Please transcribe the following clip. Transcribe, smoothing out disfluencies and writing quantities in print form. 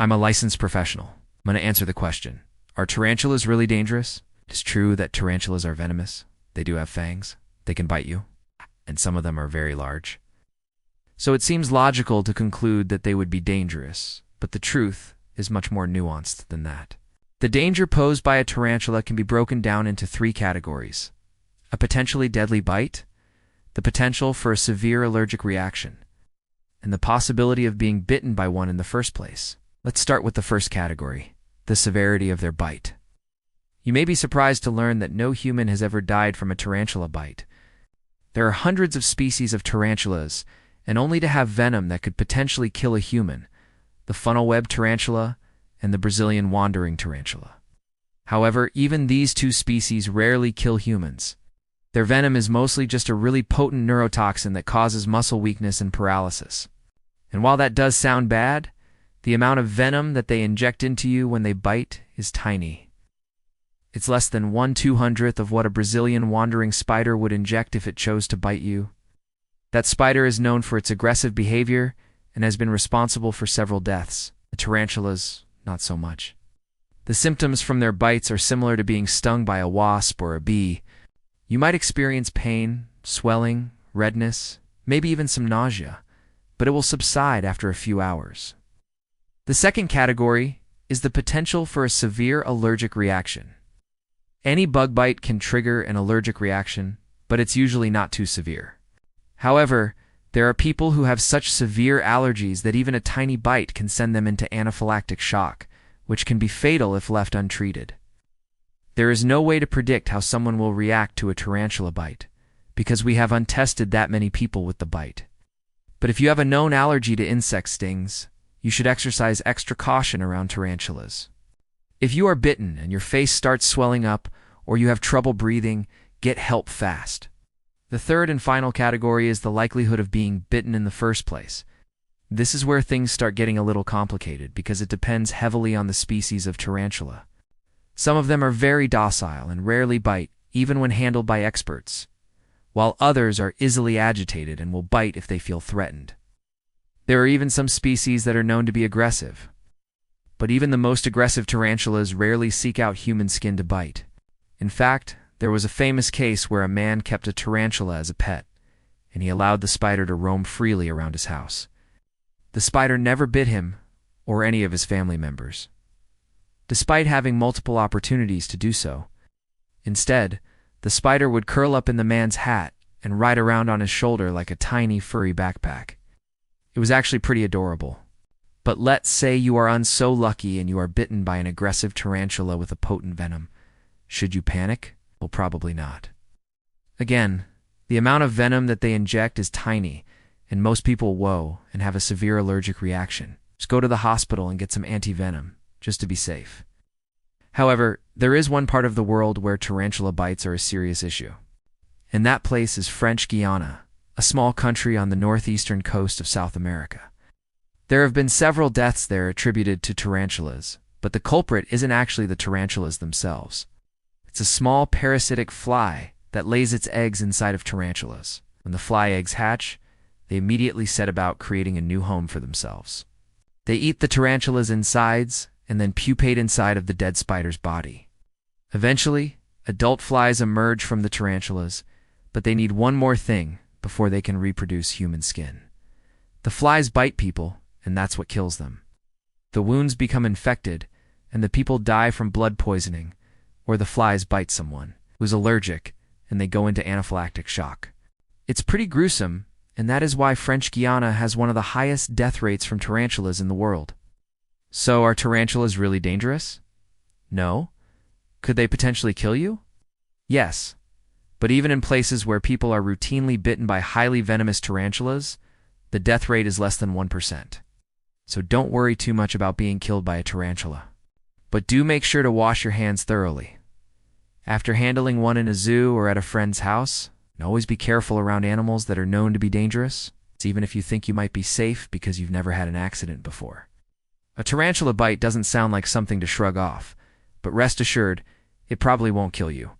I'm a licensed professional. I'm going to answer the question. Are tarantulas really dangerous? It is true that tarantulas are venomous. They do have fangs. They can bite you. And some of them are very large. So it seems logical to conclude that they would be dangerous, but the truth is much more nuanced than that. The danger posed by a tarantula can be broken down into three categories: a potentially deadly bite, the potential for a severe allergic reaction, and the possibility of being bitten by one in the first place. Let's start with the first category, the severity of their bite. You may be surprised to learn that no human has ever died from a tarantula bite. There are hundreds of species of tarantulas, and only to have venom that could potentially kill a human, the funnel-web tarantula and the Brazilian wandering tarantula. However, even these two species rarely kill humans. Their venom is mostly just a really potent neurotoxin that causes muscle weakness and paralysis. And while that does sound bad, the amount of venom that they inject into you when they bite is tiny. It's less than 1/200th of what a Brazilian wandering spider would inject if it chose to bite you. That spider is known for its aggressive behavior and has been responsible for several deaths. The tarantulas, not so much. The symptoms from their bites are similar to being stung by a wasp or a bee. You might experience pain, swelling, redness, maybe even some nausea, but it will subside after a few hours. The second category is the potential for a severe allergic reaction. Any bug bite can trigger an allergic reaction, but it's usually not too severe. However, there are people who have such severe allergies that even a tiny bite can send them into anaphylactic shock, which can be fatal if left untreated. There is no way to predict how someone will react to a tarantula bite, because we have untested that many people with the bite. But if you have a known allergy to insect stings, you should exercise extra caution around tarantulas. If you are bitten and your face starts swelling up, or you have trouble breathing, get help fast. The third and final category is the likelihood of being bitten in the first place. This is where things start getting a little complicated because it depends heavily on the species of tarantula. Some of them are very docile and rarely bite, even when handled by experts, while others are easily agitated and will bite if they feel threatened. There are even some species that are known to be aggressive. But even the most aggressive tarantulas rarely seek out human skin to bite. In fact, there was a famous case where a man kept a tarantula as a pet, and he allowed the spider to roam freely around his house. The spider never bit him or any of his family members, despite having multiple opportunities to do so. Instead, the spider would curl up in the man's hat and ride around on his shoulder like a tiny furry backpack. It was actually pretty adorable. But let's say you are so lucky and you are bitten by an aggressive tarantula with a potent venom. Should you panic? Well, probably not. Again, the amount of venom that they inject is tiny, and most people woe and have a severe allergic reaction. Just go to the hospital and get some anti-venom, just to be safe. However, there is one part of the world where tarantula bites are a serious issue. And that place is French Guiana, a small country on the northeastern coast of South America. There have been several deaths there attributed to tarantulas, but the culprit isn't actually the tarantulas themselves. It's a small parasitic fly that lays its eggs inside of tarantulas. When the fly eggs hatch, they immediately set about creating a new home for themselves. They eat the tarantula's insides and then pupate inside of the dead spider's body. Eventually, adult flies emerge from the tarantulas, but they need one more thing before they can reproduce human skin. The flies bite people, and that's what kills them. The wounds become infected, and the people die from blood poisoning, or the flies bite someone who's allergic, and they go into anaphylactic shock. It's pretty gruesome, and that is why French Guiana has one of the highest death rates from tarantulas in the world. So are tarantulas really dangerous? No. Could they potentially kill you? Yes. But even in places where people are routinely bitten by highly venomous tarantulas, the death rate is less than 1%. So don't worry too much about being killed by a tarantula. But do make sure to wash your hands thoroughly. After handling one in a zoo or at a friend's house, and always be careful around animals that are known to be dangerous, even if you think you might be safe because you've never had an accident before. A tarantula bite doesn't sound like something to shrug off, but rest assured, it probably won't kill you.